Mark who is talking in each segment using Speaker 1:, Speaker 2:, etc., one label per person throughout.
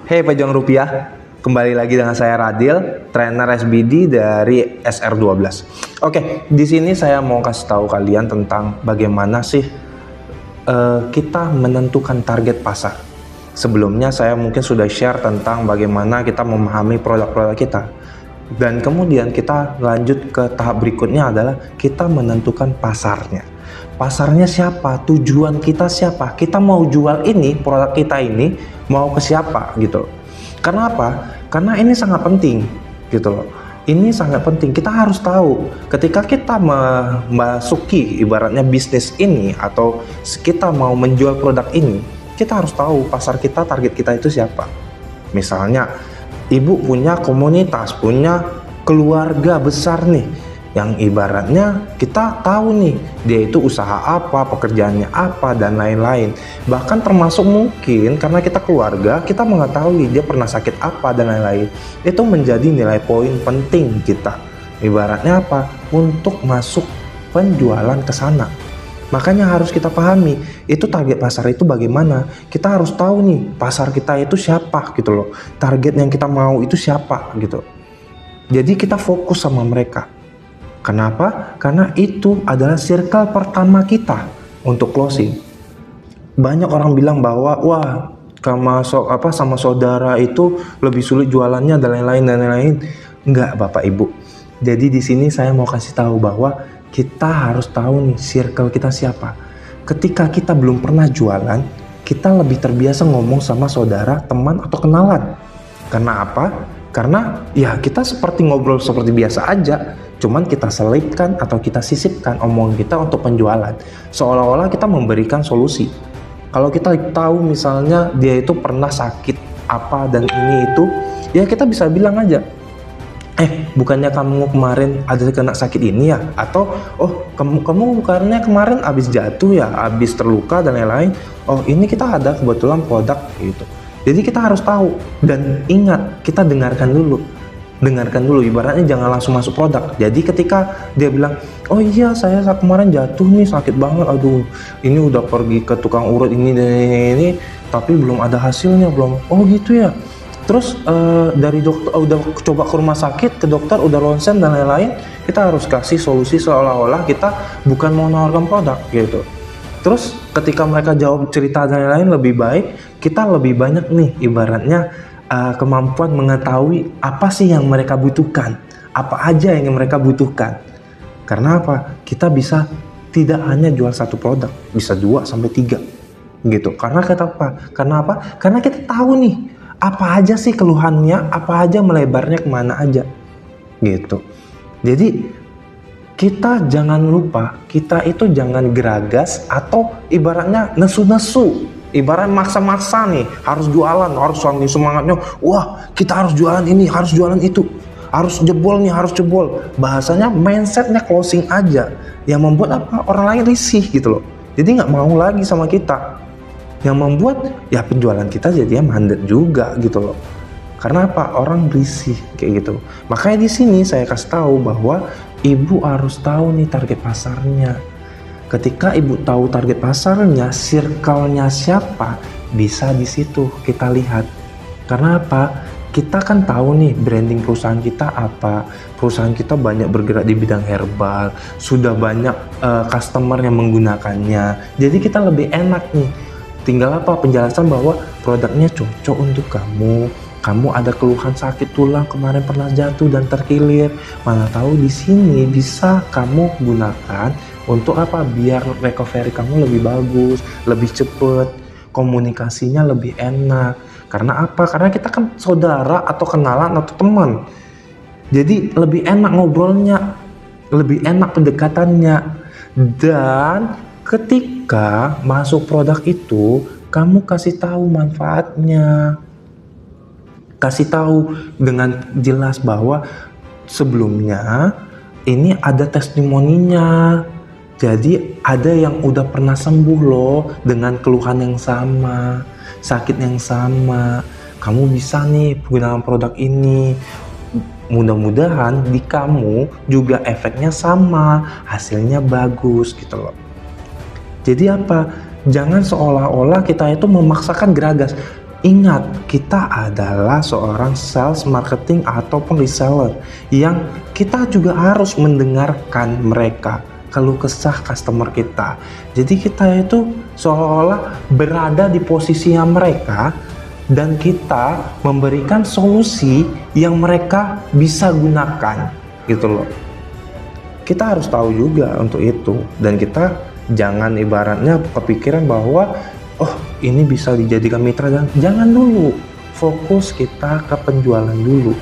Speaker 1: Hey Pejuang Rupiah, kembali lagi dengan saya Radil, trainer SBD dari SR12. Oke, di sini saya mau kasih tahu kalian tentang bagaimana sih kita menentukan target pasar. Sebelumnya saya mungkin sudah share tentang bagaimana kita memahami produk-produk kita. Dan kemudian kita lanjut ke tahap berikutnya adalah kita menentukan pasarnya. Pasarnya siapa? Tujuan kita siapa? Kita mau jual ini, produk kita ini mau ke siapa gitu. Karena apa? Karena ini sangat penting gitu loh. Ini sangat penting. Kita harus tahu ketika kita memasuki ibaratnya bisnis ini atau kita mau menjual produk ini, kita harus tahu pasar kita, target kita itu siapa. Misalnya ibu punya komunitas, punya keluarga besar nih, yang ibaratnya kita tahu nih dia itu usaha apa, pekerjaannya apa, dan lain-lain. Bahkan termasuk mungkin karena kita keluarga, kita mengetahui dia pernah sakit apa dan lain-lain. Itu menjadi nilai poin penting kita, ibaratnya apa, untuk masuk penjualan ke sana. Makanya harus kita pahami itu target pasar itu bagaimana. Kita harus tahu nih pasar kita itu siapa gitu loh, target yang kita mau itu siapa gitu. Jadi kita fokus sama mereka. Kenapa? Karena itu adalah circle pertama kita untuk closing. Banyak orang bilang bahwa wah sama saudara itu lebih sulit jualannya dan lain-lain. Enggak, Bapak Ibu. Jadi di sini saya mau kasih tahu bahwa kita harus tahu nih circle kita siapa. Ketika kita belum pernah jualan, kita lebih terbiasa ngomong sama saudara, teman, atau kenalan. Karena apa? Karena ya kita seperti ngobrol seperti biasa aja, cuman kita selipkan atau kita sisipkan omongan kita untuk penjualan, seolah-olah kita memberikan solusi. Kalau kita tahu misalnya dia itu pernah sakit apa dan ini itu, ya kita bisa bilang aja, bukannya kamu kemarin ada kena sakit ini ya? Atau kamu bukannya kemarin habis jatuh ya, habis terluka dan lain-lain. Oh, ini kita ada kebetulan produk gitu. Jadi kita harus tahu dan ingat, kita dengarkan dulu, ibaratnya jangan langsung masuk produk. Jadi ketika dia bilang, oh iya saya kemarin jatuh nih sakit banget, aduh ini udah pergi ke tukang urut ini, tapi belum ada hasilnya belum. Oh gitu ya. Terus dari dokter udah coba ke rumah sakit, ke dokter udah ronsen dan lain-lain. Kita harus kasih solusi seolah-olah kita bukan mau menawarkan produk gitu. Terus ketika mereka jawab cerita dan lain-lain lebih baik, kita lebih banyak nih ibaratnya kemampuan mengetahui apa sih yang mereka butuhkan, apa aja yang mereka butuhkan. Karena apa? Kita bisa tidak hanya jual satu produk, bisa 2 sampai 3 gitu. Karena apa? Karena kita tahu nih apa aja sih keluhannya, apa aja melebarnya kemana aja gitu. Jadi kita jangan lupa, kita itu jangan geragas atau ibaratnya nesu-nesu, ibarat maksa-maksa nih, harus jualan, harus saking semangatnya, wah kita harus jualan ini, harus jualan itu, harus jebol nih, harus jebol. Bahasanya mindsetnya closing aja, yang membuat apa, orang lain risih gitu loh. Jadi nggak mau lagi sama kita, yang membuat ya penjualan kita jadinya mandet juga gitu loh. Karena apa? Orang risih kayak gitu. Makanya di sini saya kasih tahu bahwa ibu harus tahu nih target pasarnya. Ketika ibu tahu target pasarnya, circle-nya siapa, bisa di situ kita lihat. Karena apa? Kita kan tahu nih branding perusahaan kita apa. Perusahaan kita banyak bergerak di bidang herbal, sudah banyak customer yang menggunakannya. Jadi kita lebih enak nih. Tinggal apa? Penjelasan bahwa produknya cocok untuk kamu. Kamu ada keluhan sakit tulang, kemarin pernah jatuh dan terkilir. Mana tahu di sini bisa kamu gunakan untuk apa? Biar recovery kamu lebih bagus, lebih cepet, komunikasinya lebih enak. Karena apa? Karena kita kan saudara atau kenalan atau teman. Jadi lebih enak ngobrolnya, lebih enak pendekatannya. Dan ketika masuk produk itu, kamu kasih tahu manfaatnya. Kasih tahu dengan jelas bahwa sebelumnya ini ada testimoninya. Jadi ada yang udah pernah sembuh loh dengan keluhan yang sama, sakit yang sama. Kamu bisa nih menggunakan produk ini. Mudah-mudahan di kamu juga efeknya sama, hasilnya bagus gitu loh. Jadi apa? Jangan seolah-olah kita itu memaksakan geragas. Ingat, kita adalah seorang sales, marketing, ataupun reseller yang kita juga harus mendengarkan mereka, keluh kesah customer kita. Jadi kita itu seolah-olah berada di posisinya mereka dan kita memberikan solusi yang mereka bisa gunakan gitu loh. Kita harus tahu juga untuk itu, dan kita jangan ibaratnya kepikiran bahwa oh ini bisa dijadikan mitra, dan jangan dulu. Fokus kita ke penjualan dulu.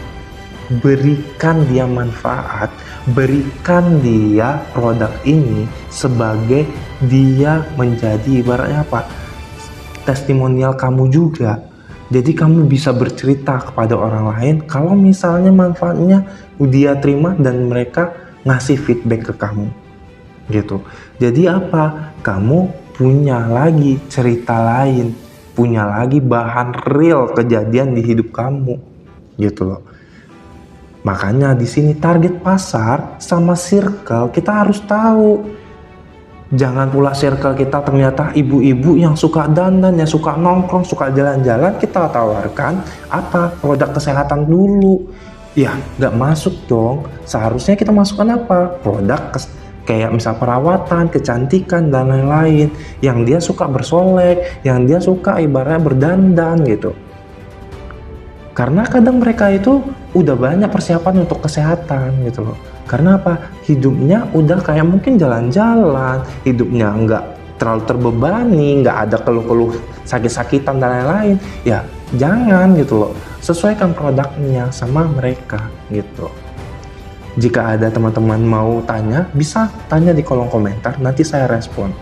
Speaker 1: Berikan dia manfaat, berikan dia produk ini sebagai dia menjadi ibaratnya apa? Testimonial kamu juga. Jadi kamu bisa bercerita kepada orang lain kalau misalnya manfaatnya dia terima dan mereka ngasih feedback ke kamu. Gitu. Jadi apa? Kamu punya lagi cerita lain, punya lagi bahan real kejadian di hidup kamu, gitu loh. Makanya di sini target pasar sama circle kita harus tahu. Jangan pula circle kita ternyata ibu-ibu yang suka dandan, yang suka nongkrong, suka jalan-jalan, kita tawarkan apa? Produk kesehatan dulu. Ya, nggak masuk dong. Seharusnya kita masukkan apa? Produk kayak misal perawatan, kecantikan, dan lain-lain. Yang dia suka bersolek, yang dia suka ibaratnya berdandan gitu. Karena kadang mereka itu udah banyak persiapan untuk kesehatan gitu loh. Karena apa? Hidupnya udah kayak mungkin jalan-jalan, hidupnya nggak terlalu terbebani, nggak ada keluh-keluh sakit-sakitan dan lain-lain. Ya jangan gitu loh. Sesuaikan produknya sama mereka gitu. Jika ada teman-teman mau tanya, bisa tanya di kolom komentar, nanti saya respon.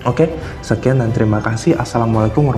Speaker 1: Oke, sekian dan terima kasih. Assalamualaikum warahmatullahi wabarakatuh.